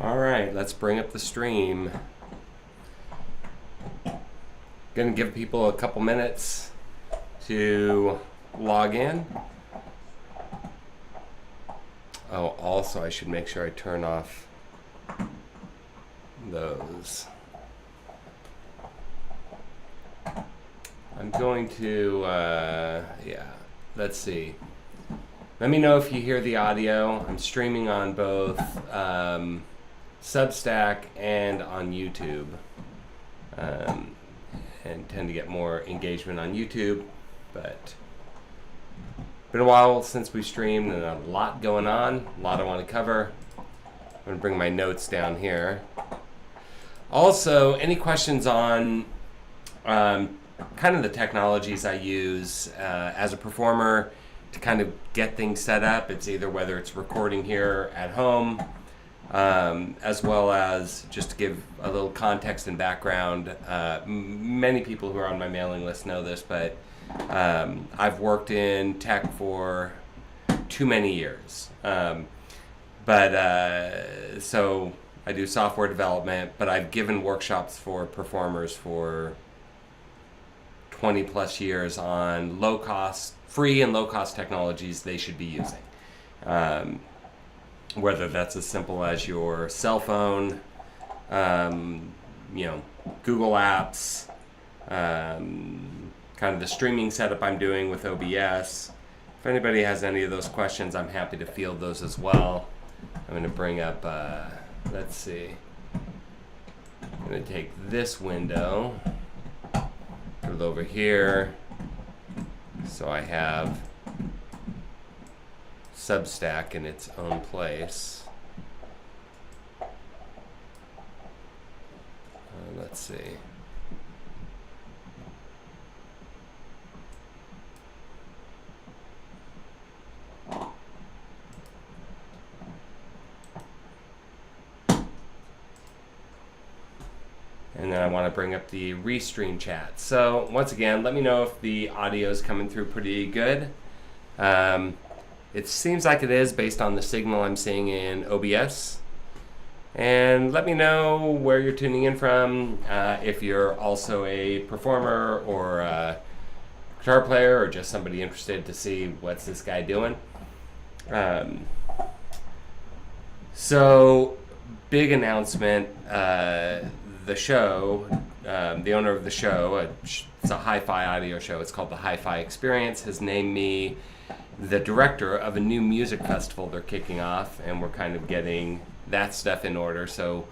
All right, let's bring up the stream. Gonna give people a couple minutes to log in. Oh, also I should make sure I turn off those. I'm going to, let's see. Let me know if you hear the audio. I'm streaming on both Substack and on YouTube. And tend to get more engagement on YouTube, but been a while since we streamed and a lot going on, a lot I want to cover. I'm going to bring my notes down here. Also, any questions on kind of the technologies I use as a performer to kind of get things set up? It's either whether it's recording here at home, as well as just to give a little context and background. Many people who are on my mailing list know this, but I've worked in tech for too many years. So I do software development, but I've given workshops for performers for 20 plus years on free and low cost technologies they should be using. Whether that's as simple as your cell phone, Google Apps, kind of the streaming setup I'm doing with OBS. If anybody has any of those questions, I'm happy to field those as well. I'm going to bring up, let's see. I'm going to take this window, put it over here, so I have Substack in its own place. Let's see. And then I want to bring up the restream chat. So once again, let me know if the audio is coming through pretty good. It seems like it is based on the signal I'm seeing in OBS. And let me know where you're tuning in from, if you're also a performer or a guitar player or just somebody interested to see what's this guy doing. So, big announcement. The show, the owner of the show, it's a hi-fi audio show, it's called the Hi-Fi Experience, has named me the director of a new music festival they're kicking off, and we're kind of getting that stuff in order. So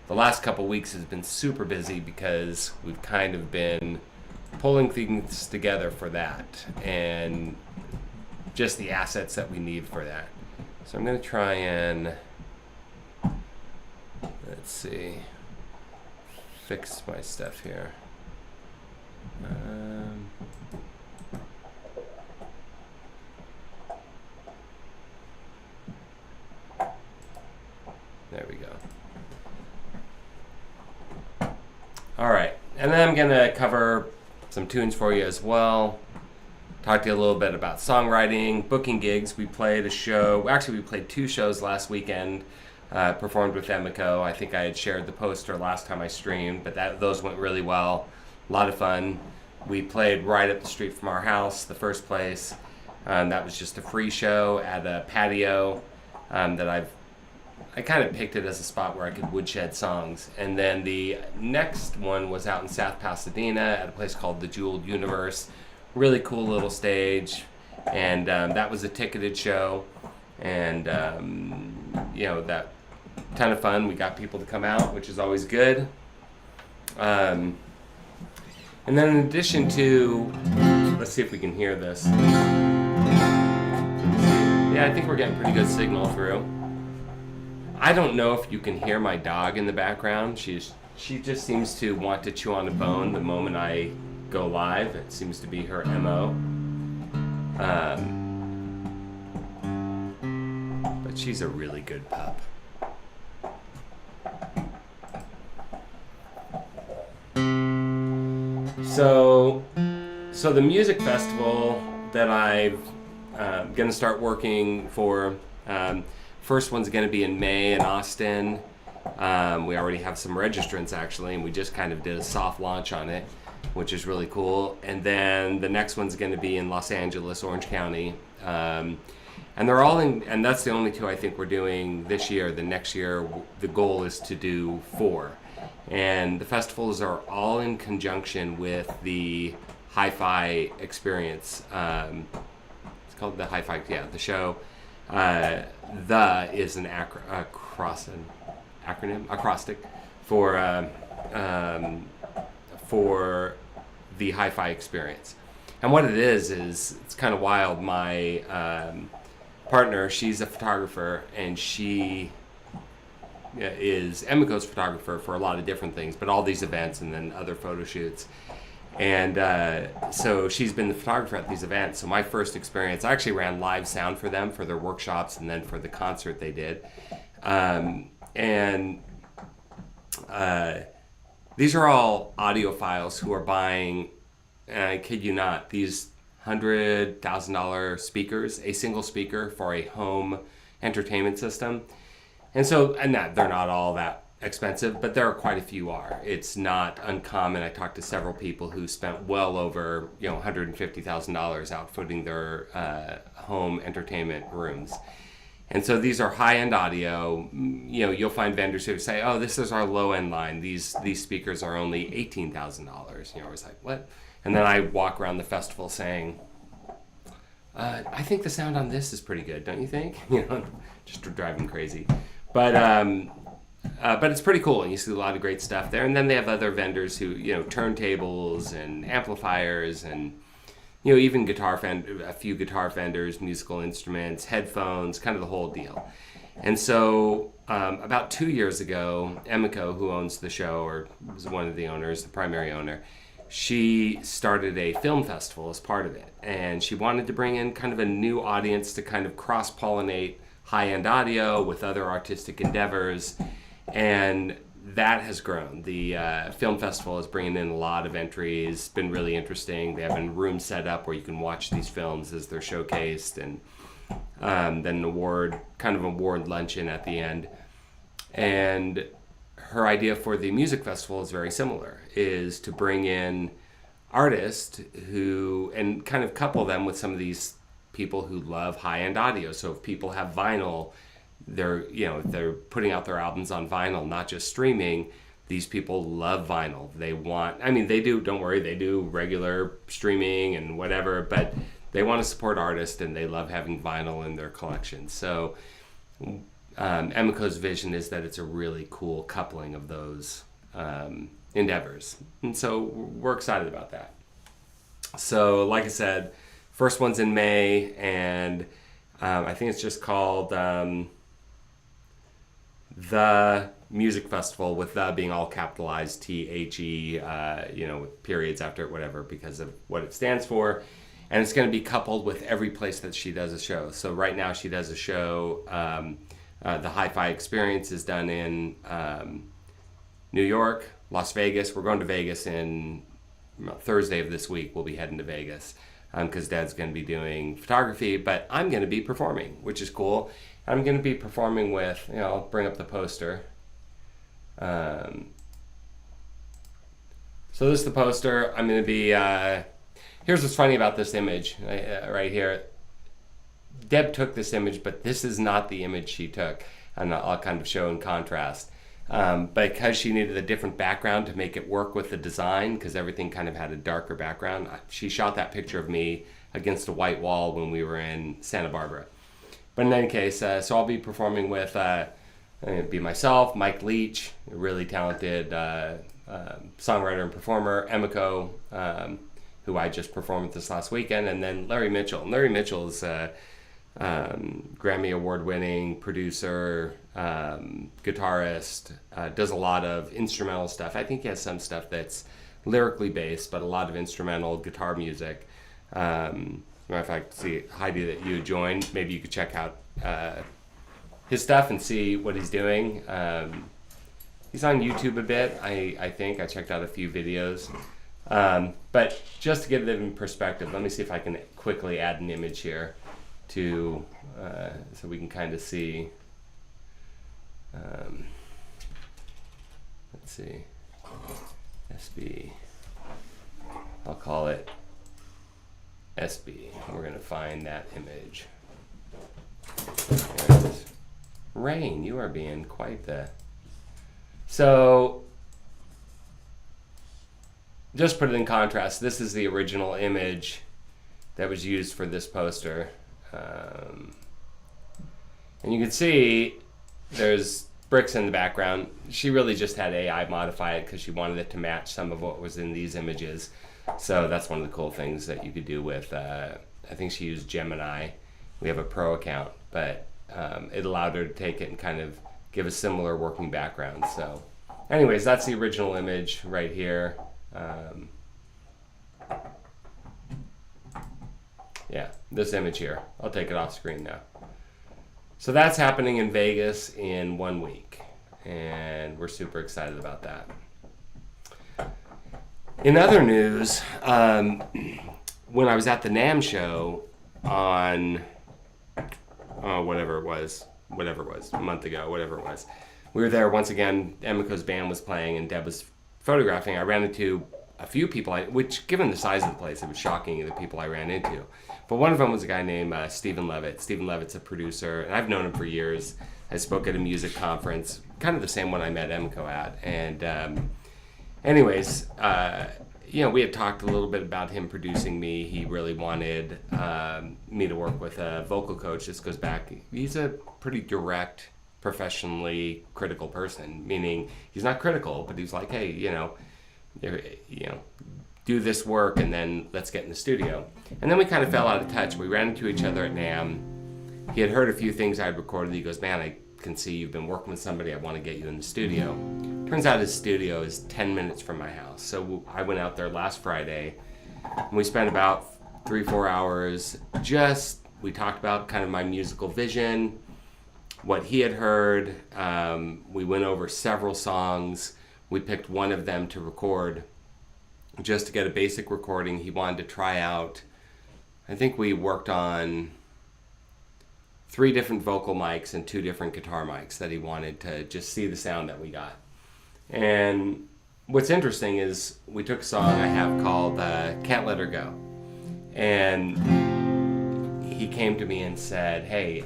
the last couple weeks has been super busy because we've kind of been pulling things together for that and just the assets that we need for that. So I'm going to try and, let's see, fix my stuff here. There we go. All right, and then I'm gonna cover some tunes for you as well. Talk to you a little bit about songwriting, booking gigs. We played a show, actually we played 2 shows last weekend, performed with Emiko. I think I had shared the poster last time I streamed, but those went really well. A lot of fun. We played right up the street from our house, the first place. That was just a free show at a patio that I kind of picked it as a spot where I could woodshed songs. And then the next one was out in South Pasadena at a place called the Jeweled Universe. Really cool little stage. And that was a ticketed show. And, that ton of fun. We got people to come out, which is always good. And then in addition to, let's see if we can hear this. Yeah, I think we're getting pretty good signal through. I don't know if you can hear my dog in the background. She just seems to want to chew on a bone the moment I go live. It seems to be her MO. But she's a really good pup. So the music festival that I'm going to start working for, first one's going to be in May in Austin, We already have some registrants actually, and we just kind of did a soft launch on it, which is really cool. And then the next one's going to be in Los Angeles, Orange County. And they're all in, and that's the only two I think we're doing this year. The next year, the goal is to do 4. And the festivals are all in conjunction with the Hi-Fi experience. It's called the Hi-Fi, the show. The is an acrostic for the Hi-Fi experience. And what it is it's kind of wild. My partner, she's a photographer, and she is Emiko's photographer for a lot of different things, but all these events and then other photo shoots. And so she's been the photographer at these events. So my first experience, I actually ran live sound for them for their workshops and then for the concert they did. These are all audiophiles who are buying, and I kid you not, these $100,000 speakers, a single speaker for a home entertainment system. And so, and they're not all that expensive, but there are quite a few are. It's not uncommon. I talked to several people who spent well over, $150,000 outfitting their home entertainment rooms. And so these are high-end audio. You'll find vendors who say, "Oh, this is our low-end line. These speakers are only $18,000." I was like, "What?" And then I walk around the festival saying, "I think the sound on this is pretty good, don't you think?" Just to drive them crazy. But it's pretty cool, and you see a lot of great stuff there. And then they have other vendors who, turntables and amplifiers and, even a few guitar vendors, musical instruments, headphones, kind of the whole deal. And so about 2 years ago, Emiko, who owns the show, or was one of the owners, the primary owner, she started a film festival as part of it. And she wanted to bring in kind of a new audience to kind of cross-pollinate high-end audio with other artistic endeavors. And that has grown. The film festival is bringing in a lot of entries. It's been really interesting. They have a room set up where you can watch these films as they're showcased, and then an award luncheon at the end. And her idea for the music festival is very similar, is to bring in artists and kind of couple them with some of these people who love high-end audio. So if people have vinyl, they're putting out their albums on vinyl, not just streaming. These people love vinyl. They do regular streaming and whatever, but they want to support artists, and they love having vinyl in their collection. So Emiko's vision is that it's a really cool coupling of those endeavors. And so we're excited about that. So like I said, first one's in May, and I think it's just called The Music Festival, with the being all capitalized, THE, with periods after it, whatever, because of what it stands for. And it's going to be coupled with every place that she does a show. So right now she does a show, the Hi-Fi Experience is done in New York, Las Vegas. We're going to Vegas in Thursday of this week. We'll be heading to Vegas because Dad's going to be doing photography, but I'm going to be performing, which is cool. I'm going to be performing with, I'll bring up the poster. So this is the poster. I'm going to be, here's what's funny about this image right here. Deb took this image, but this is not the image she took. And I'll kind of show in contrast. Because she needed a different background to make it work with the design, because everything kind of had a darker background, she shot that picture of me against a white wall when we were in Santa Barbara. But in any case, so I'll be performing with, be myself, Mike Leach, a really talented songwriter and performer, Emiko, who I just performed with this last weekend, and then Larry Mitchell. And Larry Mitchell is Grammy Award-winning producer, guitarist, does a lot of instrumental stuff. I think he has some stuff that's lyrically based, but a lot of instrumental guitar music. If I see Heidi that you joined, maybe you could check out his stuff and see what he's doing. He's on YouTube a bit, I think. I checked out a few videos. But just to get it in perspective, let me see if I can quickly add an image here so we can kind of see. let's see, SB. I'll call it SB. We're going to find that image. There it is. Rain, you are being quite the... So, just put it in contrast. This is the original image that was used for this poster. And you can see there's bricks in the background. She really just had AI modify it because she wanted it to match some of what was in these images. So that's one of the cool things that you could do with, I think she used Gemini. We have a pro account, but it allowed her to take it and kind of give a similar working background. So anyways, that's the original image right here. Yeah, this image here. I'll take it off screen now. So that's happening in Vegas in 1 week, and we're super excited about that. In other news, when I was at the NAMM show on whatever it was, a month ago, whatever it was, we were there once again. Emiko's band was playing and Deb was photographing. I ran into a few people, which given the size of the place, it was shocking the people I ran into. But one of them was a guy named Stephen Levitt. Stephen Levitt's a producer, and I've known him for years. I spoke at a music conference, kind of the same one I met Emiko at. And anyways, we had talked a little bit about him producing me. He really wanted me to work with a vocal coach. This goes back, he's a pretty direct, professionally critical person, meaning he's not critical, but he's like, hey, do this work and then let's get in the studio. And then we kind of fell out of touch. We ran into each other at NAMM. He had heard a few things I'd recorded. He goes, man, I can see you've been working with somebody. I want to get you in the studio. Turns out his studio is 10 minutes from my house. So I went out there last Friday and we spent about 3-4 hours. We talked about kind of my musical vision, what he had heard. We went over several songs. We picked one of them to record just to get a basic recording. He wanted to try out, I think we worked on 3 different vocal mics and 2 different guitar mics that he wanted to just see the sound that we got. And what's interesting is we took a song I have called Can't Let Her Go. And he came to me and said, hey,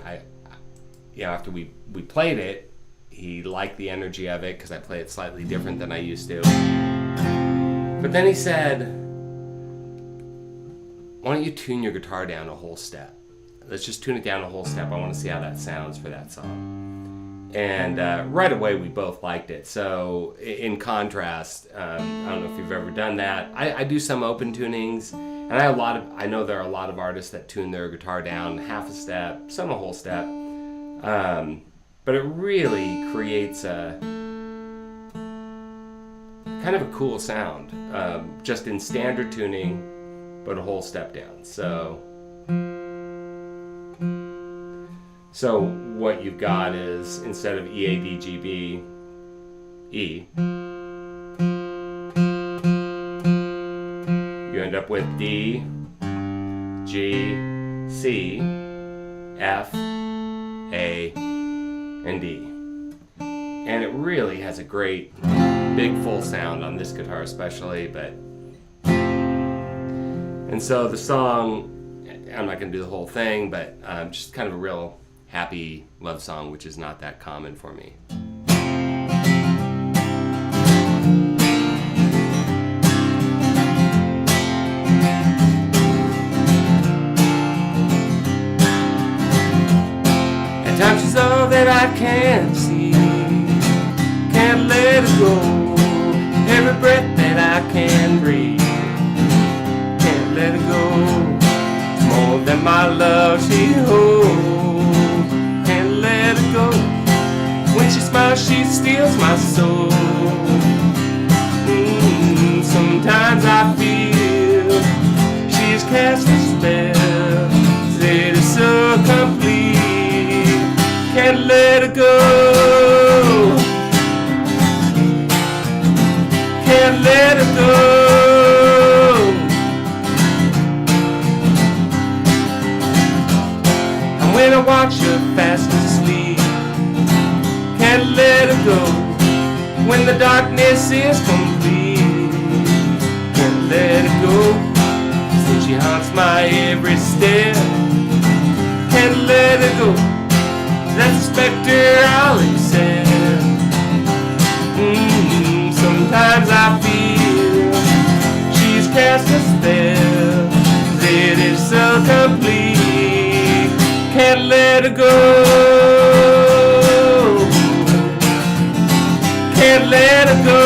after we played it, he liked the energy of it because I play it slightly different than I used to. But then he said, why don't you tune your guitar down a whole step? Let's just tune it down a whole step. I want to see how that sounds for that song. And right away, we both liked it. So in contrast, I don't know if you've ever done that. I do some open tunings, and I know there are a lot of artists that tune their guitar down half a step, some a whole step. But it really creates a kind of a cool sound, just in standard tuning, but a whole step down. So what you've got is, instead of E, A, D, G, B, E, you end up with D, G, C, F, A, and D. And it really has a great big full sound on this guitar especially, and so the song, I'm not going to do the whole thing, but just kind of a real happy love song, which is not that common for me. At times it's all that I can see, can't let it go. Every breath that I can breathe, can't let it go. It's more than my love she holds, can't let it go. When she smiles, she steals my soul. Sometimes I feel she's cast a spell that is so complete, can't let it go. Can't let it go. And when I watch her fast asleep, can't let it go. When the the darkness is complete. Can't let it go. Since she haunts my every step. Can't let it go. That's a specter I'll accept. Sometimes I feel she's cast a spell. It is so complete. Can't let her go. Can't let her go.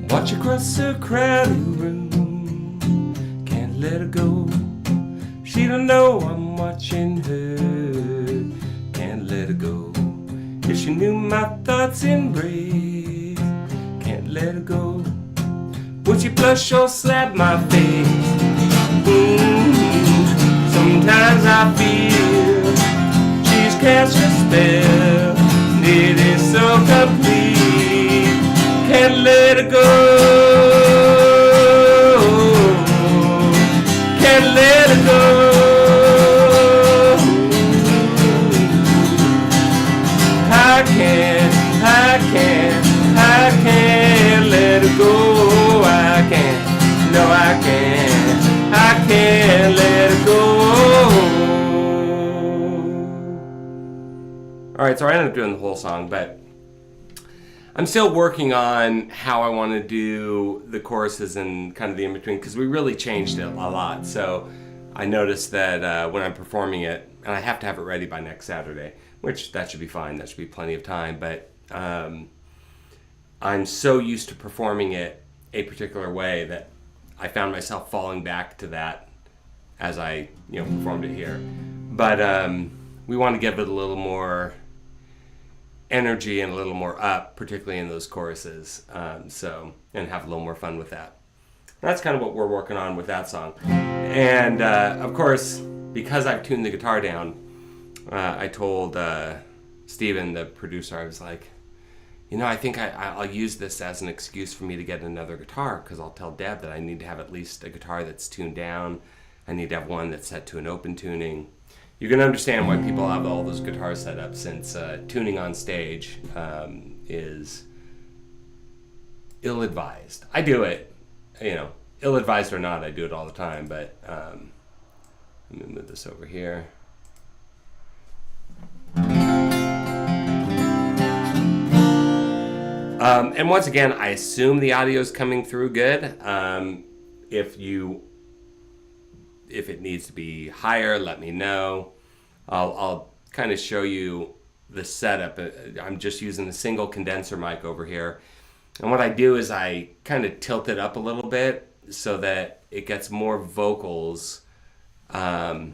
Watch across a crowded room. Can't let her go. She don't know I'm watching her. Can't let her go. If she knew my thoughts embrace. Can't let her go. Would she blush or slap my face? Sometimes I feel she's cast a spell. It is so complete. Can't let her go. Can't let her go. I can't let her go. I can't, no I can't let her go. Alright, so I ended up doing the whole song, but I'm still working on how I want to do the choruses and kind of the in-between, because we really changed it a lot. So I noticed that when I'm performing it, and I have to have it ready by next Saturday, which that should be fine, that should be plenty of time, but I'm so used to performing it a particular way that I found myself falling back to that as I performed it here. But we want to give it a little more energy and a little more up, particularly in those choruses, and have a little more fun with that. That's kind of what we're working on with that song. And of course, because I've tuned the guitar down, I told Steven, the producer, I was like, I think I'll use this as an excuse for me to get another guitar, because I'll tell Deb that I need to have at least a guitar that's tuned down. I need to have one that's set to an open tuning. You can understand why people have all those guitars set up, since tuning on stage is ill-advised. I do it, ill-advised or not, I do it all the time, but let me move this over here. And once again, I assume the audio is coming through good. If it needs to be higher, let me know. I'll kind of show you the setup. I'm just using a single condenser mic over here. And what I do is I kind of tilt it up a little bit so that it gets more vocals. Hey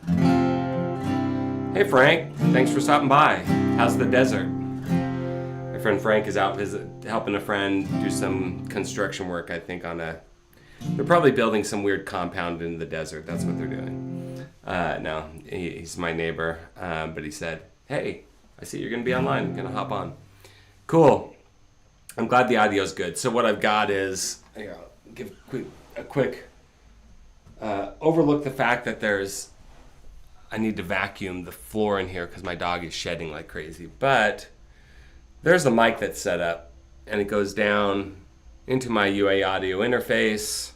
Frank, thanks for stopping by. How's the desert? My friend Frank is out helping a friend do some construction work, I think, they're probably building some weird compound in the desert. That's what they're doing. No, he's my neighbor, but he said, hey, I see you're going to be online. I'm going to hop on. Cool. I'm glad the audio's good. So what I've got is, I'll give a quick overlook the fact that I need to vacuum the floor in here because my dog is shedding like crazy. But there's the mic that's set up, and it goes down into my UA audio interface.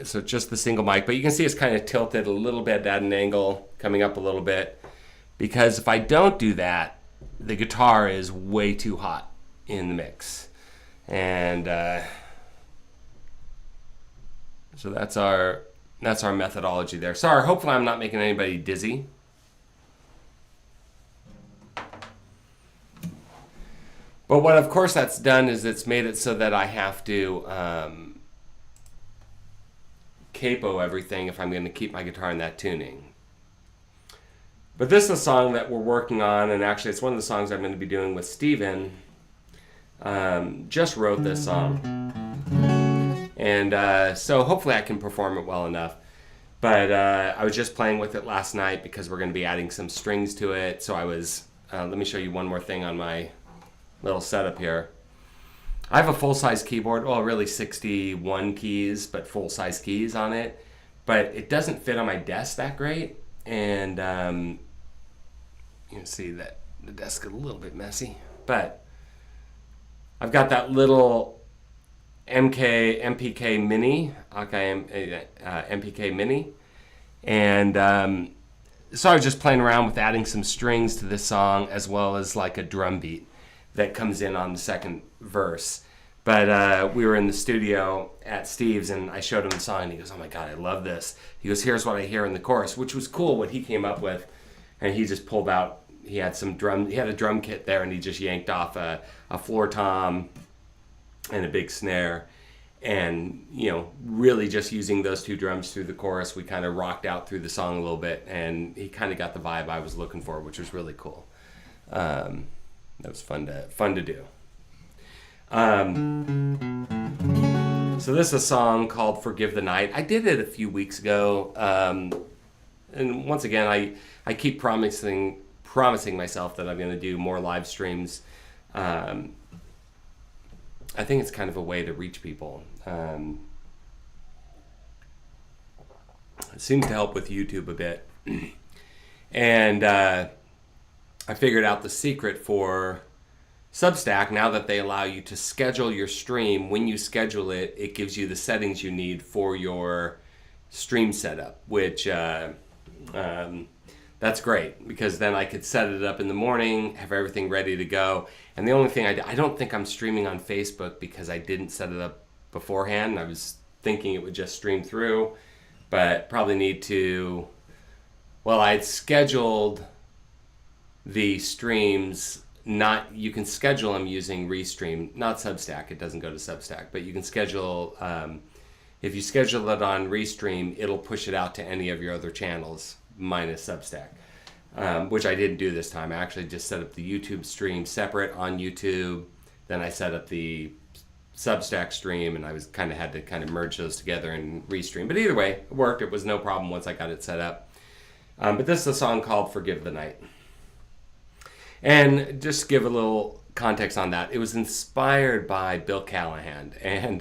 So just the single mic, but you can see it's kind of tilted a little bit at an angle, coming up a little bit, because if I don't do that, the guitar is way too hot in the mix. And so that's our methodology there. Sorry, hopefully I'm not making anybody dizzy. But what, of course, that's done is it's made it so that I have to capo everything if I'm going to keep my guitar in that tuning. But this is a song that we're working on, and actually it's one of the songs I'm going to be doing with Steven. Just wrote this song. And so hopefully I can perform it well enough. But I was just playing with it last night because we're going to be adding some strings to it. So I was, let me show you one more thing on my little setup here. I have a full-size keyboard, well, really 61 keys, but full-size keys on it. But it doesn't fit on my desk that great. And you can see that the desk is a little bit messy. But I've got that little MPK Mini, MPK Mini, and so I was just playing around with adding some strings to this song as well as like a drum beat that comes in on the second verse. But we were in the studio at Steve's and I showed him the song and he goes, "Oh my God, I love this." He goes, "Here's what I hear in the chorus," which was cool what he came up with. And he just pulled out, he had a drum kit there and he just yanked off a floor tom and a big snare, and really just using those two drums through the chorus, we kind of rocked out through the song a little bit, and he kind of got the vibe I was looking for, which was really cool. That was fun to do. So this is a song called "Forgive the Night." I did it a few weeks ago, and once again I keep promising myself that I'm going to do more live streams. I think it's kind of a way to reach people. It seems to help with YouTube a bit. And I figured out the secret for Substack. Now that they allow you to schedule your stream, when you schedule it, it gives you the settings you need for your stream setup, which that's great, because then I could set it up in the morning, have everything ready to go. And the only thing I don't think I'm streaming on Facebook because I didn't set it up beforehand. I was thinking it would just stream through, but probably need to, well, I'd scheduled the streams, you can schedule them using Restream, not Substack. It doesn't go to Substack, but you can schedule, if you schedule it on Restream, it'll push it out to any of your other channels minus Substack. Which I didn't do this time. I actually just set up the YouTube stream separate on YouTube. Then I set up the Substack stream, and I had to merge those together and restream. But either way, it worked. It was no problem once I got it set up. But this is a song called "Forgive the Night." And just to give a little context on that, it was inspired by Bill Callahan. And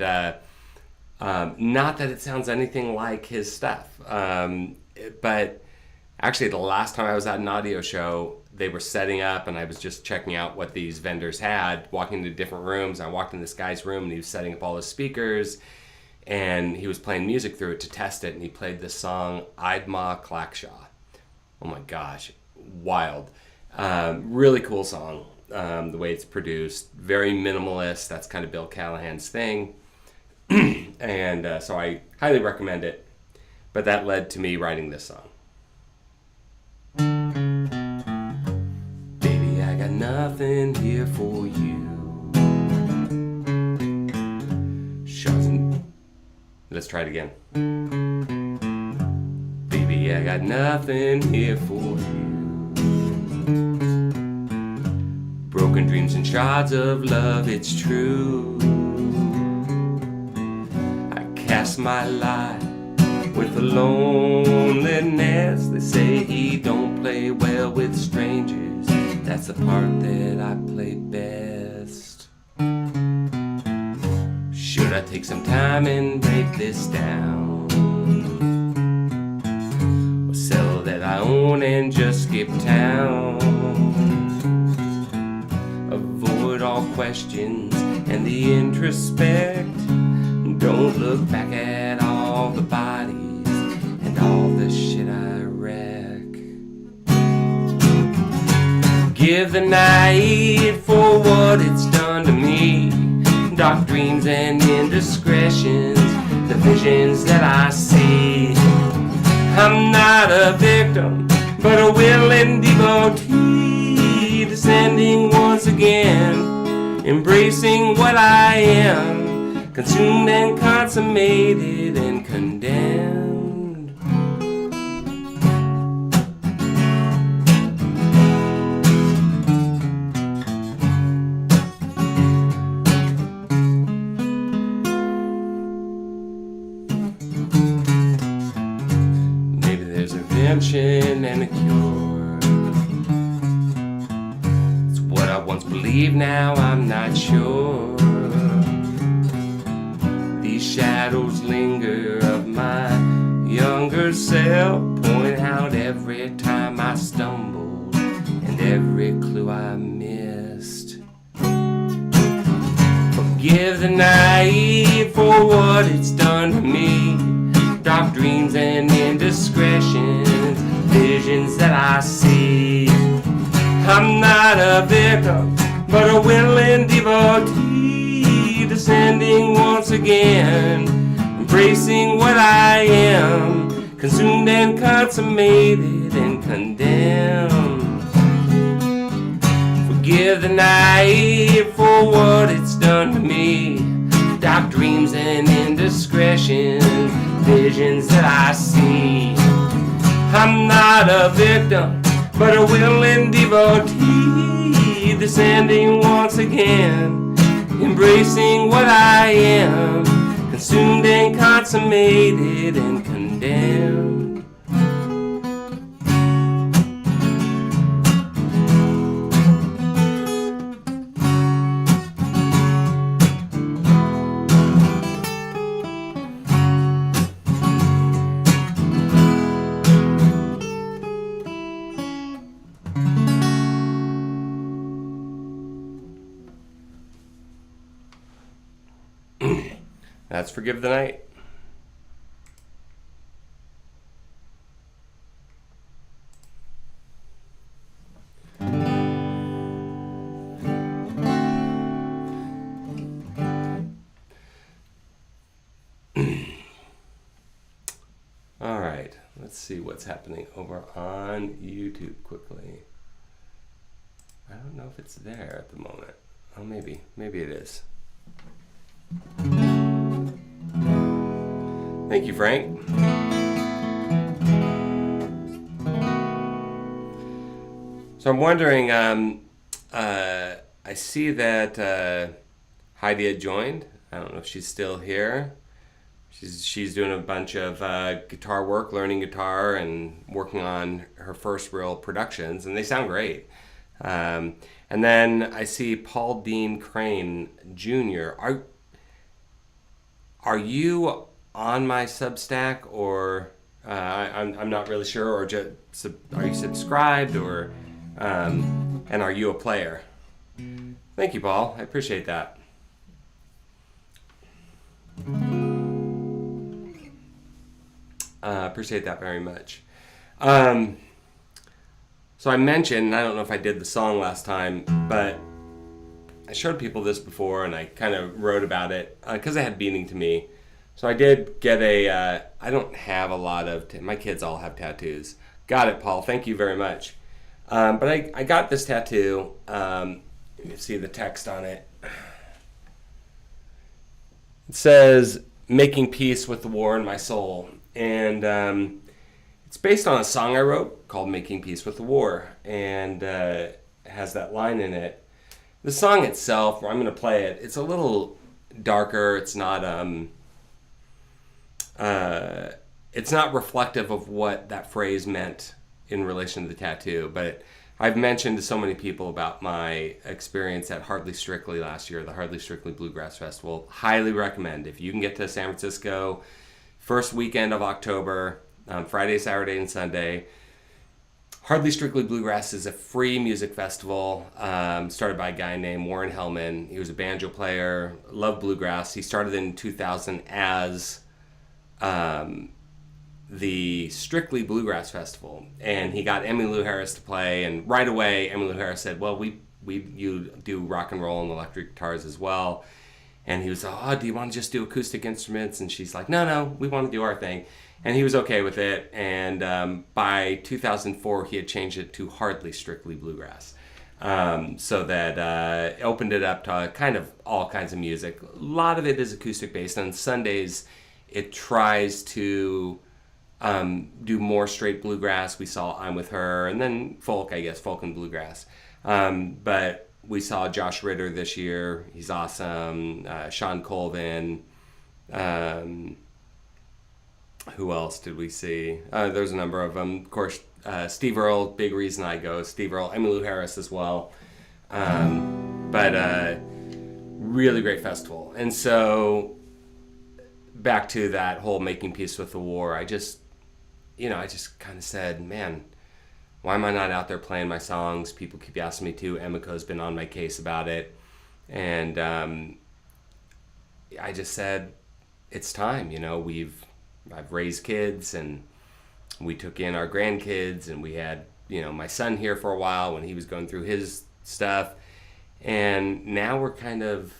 not that it sounds anything like his stuff, but actually, the last time I was at an audio show, they were setting up, and I was just checking out what these vendors had, walking into different rooms. I walked in this guy's room, and he was setting up all his speakers, and he was playing music through it to test it, and he played this song, "Idma Clackshaw." Oh my gosh, wild. Really cool song, the way it's produced. Very minimalist. That's kind of Bill Callahan's thing. And so I highly recommend it. But that led to me writing this song. Baby, I got nothing here for you. Let's try it again. Baby, I got nothing here for you. Broken dreams and shards of love, it's true. I cast my lot with the loneliness. They say he don't play well with strangers. That's the part that I play best. Should I take some time and break this down? Or sell that I own and just skip town? Avoid all questions and the introspect. Don't look back at all the bodies and all the shit I wreck. Give the night for what it's done to me. Dark dreams and indiscretions, the visions that I see. I'm not a victim, but a willing devotee, descending once again, embracing what I am, consumed and consummated and condemned. there's a redemption and a cure. It's what I once believed, now I'm not sure. These shadows linger of my younger self, point out every time I stumbled and every clue I missed. Forgive the naive for what it's done to me. Dark dreams and indiscretions, visions that I see. I'm not a victim, but a willing devotee, descending once again, embracing what I am, consumed and consummated and condemned. Forgive the naive for what it's done to me. Dark dreams and indiscretions, visions that I see. I'm not a victim, but a willing devotee, descending once again, embracing what I am, consumed and consummated and condemned. That's Forgive the Night. All right, let's see what's happening over on YouTube quickly. I don't know if it's there at the moment. Oh, maybe it is. Thank you, Frank. So I'm wondering, I see that Heidi had joined. I don't know if she's still here. She's doing a bunch of guitar work, learning guitar, and working on her first real productions, and they sound great. And then I see Paul Dean Crane Jr. Are you on my Substack, or I'm not really sure, or just are you subscribed, or and are you a player? Thank you, Paul. I appreciate that. Appreciate that very much. So I mentioned, I don't know if I did the song last time, but I showed people this before, and I kind of wrote about it because it had meaning to me. So I did get I don't have a lot of, my kids all have tattoos. Got it, Paul. Thank you very much. But I got this tattoo. You can see the text on it. It says, "Making peace with the war in my soul." And it's based on a song I wrote called "Making Peace with the War." And it has that line in it. The song itself, I'm going to play it, it's a little darker. It's not reflective of what that phrase meant in relation to the tattoo, but I've mentioned to so many people about my experience at Hardly Strictly last year, the Hardly Strictly Bluegrass Festival. Highly recommend. If you can get to San Francisco, first weekend of October, Friday, Saturday, and Sunday. Hardly Strictly Bluegrass is a free music festival started by a guy named Warren Hellman. He was a banjo player, loved bluegrass. He started in 2000 as the Strictly Bluegrass Festival, and he got Emmylou Lou Harris to play, and right away Emmylou Lou Harris said, well, you do rock and roll and electric guitars as well. And he was like, oh, do you want to just do acoustic instruments? And she's like, no, we want to do our thing. And he was okay with it, and by 2004 he had changed it to Hardly Strictly Bluegrass, so that it opened it up to kind of all kinds of music. A lot of it is acoustic based. On Sundays it tries to do more straight bluegrass. We saw I'm With Her, and then folk, I guess, folk and bluegrass. But we saw Josh Ritter this year. He's awesome. Sean Colvin. Who else did we see? There's a number of them. Of course, Steve Earle, big reason I go. Steve Earle, Emmylou Harris as well. But really great festival. And so back to that whole making peace with the war, I just kind of said, man, why am I not out there playing my songs? People keep asking me to. Emiko's been on my case about it. And I just said, it's time. I've raised kids, and we took in our grandkids, and we had, my son here for a while when he was going through his stuff. And now we're kind of,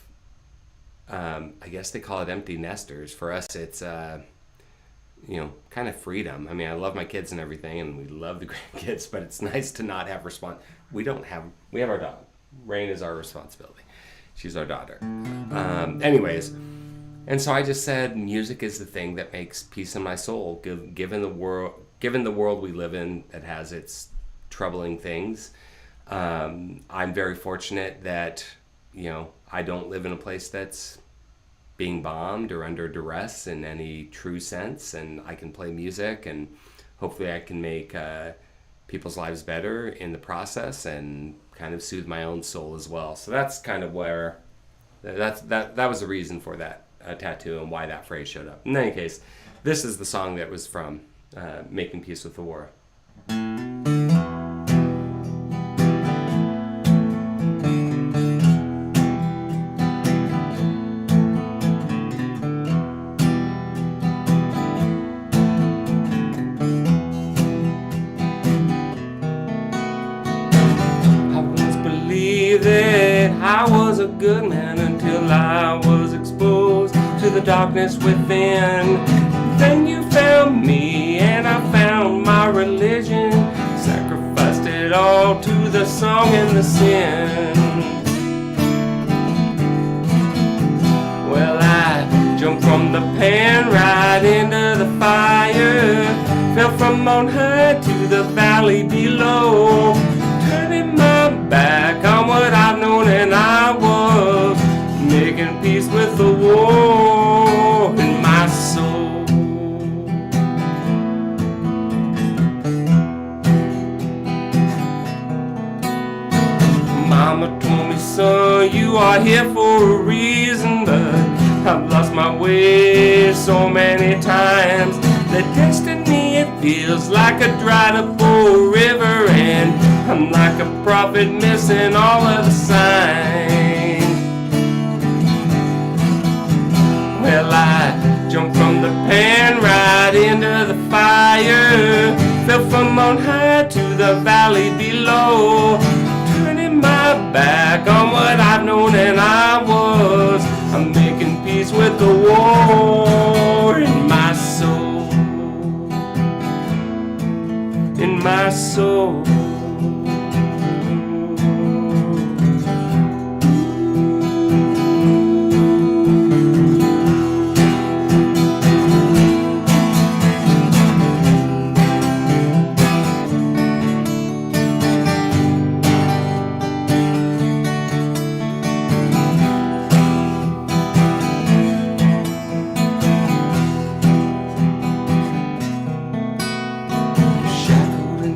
I guess they call it empty nesters. For us, it's, kind of freedom. I mean, I love my kids and everything, and we love the grandkids, but it's nice to not have we have our dog. Rain is our responsibility. She's our daughter. Anyways, and so I just said, music is the thing that makes peace in my soul, given the world we live in that has its troubling things. I'm very fortunate that, I don't live in a place that's being bombed or under duress in any true sense, and I can play music, and hopefully I can make people's lives better in the process and kind of soothe my own soul as well. So that's kind of where that was the reason for that tattoo and why that phrase showed up. In any case, this is the song that was from Making Peace with the War. I was a good man until I was exposed to the darkness within. Then you found me and I found my religion, sacrificed it all to the song and the sin. Well, I jumped from the pan right into the fire, fell from on high to the valley below, turning my back on what I've known, and I was making peace with the war in my soul. Mama told me, son, you are here for a reason, but I've lost my way so many times. The destiny, it feels like a dried up old river, and I'm like a prophet missing all of the signs. Well, I jumped from the pan right into the fire, fell from on high to the valley below, turning my back on what I've known, and I'm making peace with the war in my soul, in my soul.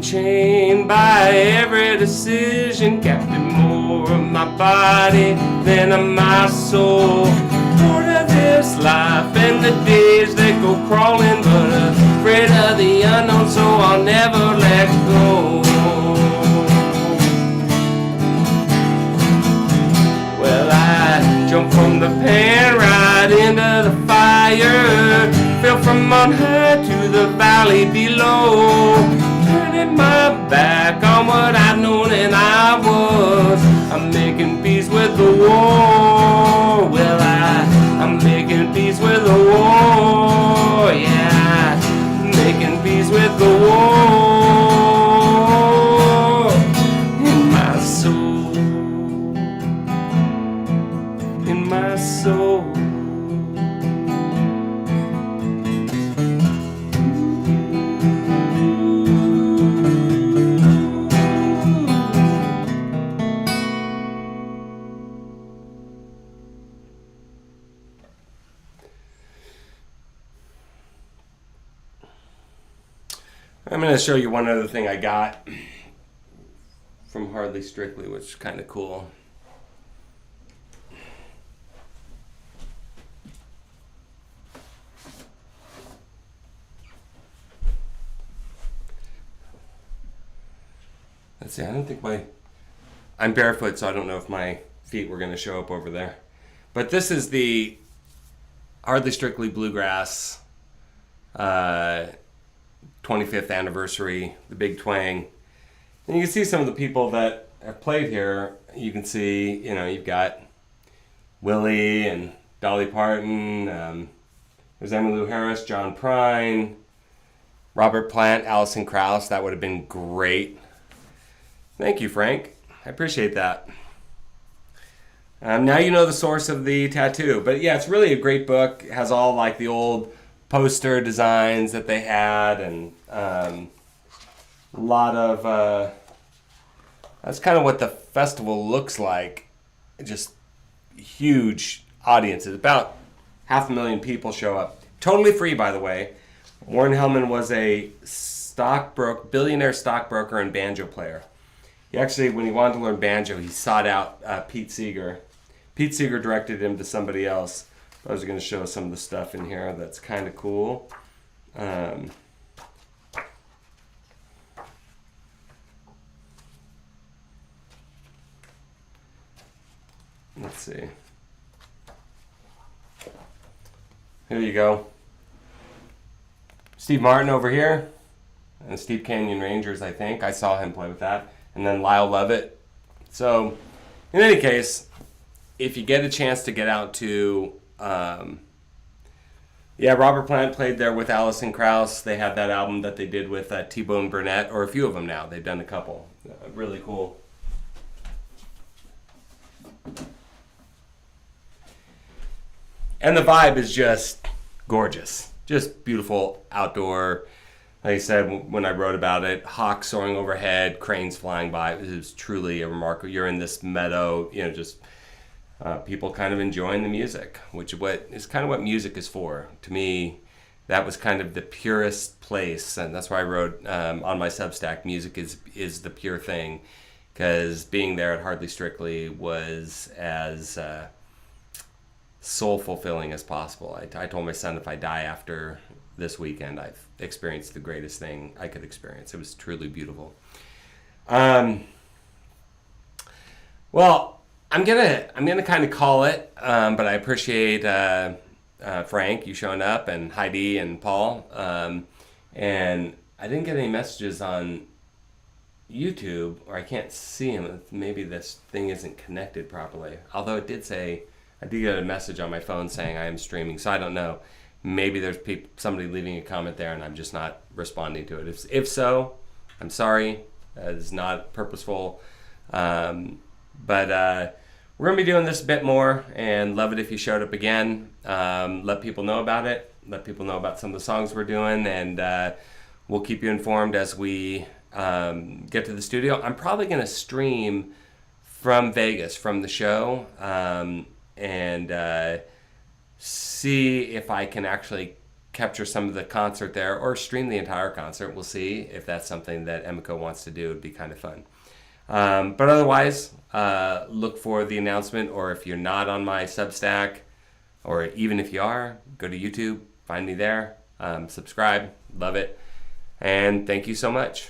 Chained by every decision, captive more of my body than of my soul. Bored of this life and the days that go crawling, but afraid of the unknown, so I'll never let go. Well, I jumped from the pan right into the fire, fell from on high to the valley below, turning my back on what I've known, and I'm making peace with the war. Well, I'm making peace with the war, yeah, making peace with the war in my soul, in my soul. I'm going to show you one other thing I got from Hardly Strictly, which is kind of cool. Let's see, I don't think I'm barefoot, so I don't know if my feet were going to show up over there. But this is the Hardly Strictly Bluegrass 25th anniversary, the big twang. And you can see some of the people that have played here. You can see, you've got Willie and Dolly Parton, there's Emmylou Harris, John Prine, Robert Plant, Alison Krauss. That would have been great. Thank you, Frank. I appreciate that. Now you know the source of the tattoo. But yeah, it's really a great book. It has all like the old poster designs that they had, and a lot of... that's kind of what the festival looks like. Just huge audiences. About 500,000 people show up. Totally free, by the way. Warren Hellman was a billionaire stockbroker and banjo player. He actually, when he wanted to learn banjo, he sought out Pete Seeger. Pete Seeger directed him to somebody else. I was going to show some of the stuff in here that's kind of cool. Let's see. Here you go. Steve Martin over here. And Steve Canyon Rangers, I think. I saw him play with that. And then Lyle Lovett. So, in any case, if you get a chance to get out to... Robert Plant played there with Alison Krauss. They had that album that they did with T-Bone Burnett, or a few of them now. They've done a couple. Really cool. And the vibe is just gorgeous. Just beautiful outdoor. Like I said, when I wrote about it, hawks soaring overhead, cranes flying by. It was truly a remarkable... You're in this meadow, just people kind of enjoying the music, which is kind of what music is for. To me, that was kind of the purest place, and that's why I wrote on my Substack, music is the pure thing, because being there at Hardly Strictly was as soul-fulfilling as possible. I told my son, if I die after this weekend, I've experienced the greatest thing I could experience. It was truly beautiful. Well, I'm gonna kind of call it, but I appreciate Frank, you showing up, and Heidi and Paul. And I didn't get any messages on YouTube, or I can't see them. Maybe this thing isn't connected properly. Although it did say, I did get a message on my phone saying I am streaming, so I don't know. Maybe there's somebody leaving a comment there and I'm just not responding to it. If so, I'm sorry. It's not purposeful. But we're going to be doing this a bit more, and love it if you showed up again. Let people know about it. Let people know about some of the songs we're doing, and we'll keep you informed as we get to the studio. I'm probably going to stream from Vegas, from the show, and see if I can actually capture some of the concert there, or stream the entire concert. We'll see if that's something that Emiko wants to do. It'd be kind of fun. But otherwise, look for the announcement, or if you're not on my Substack, or even if you are, go to YouTube, find me there, subscribe, love it, and thank you so much.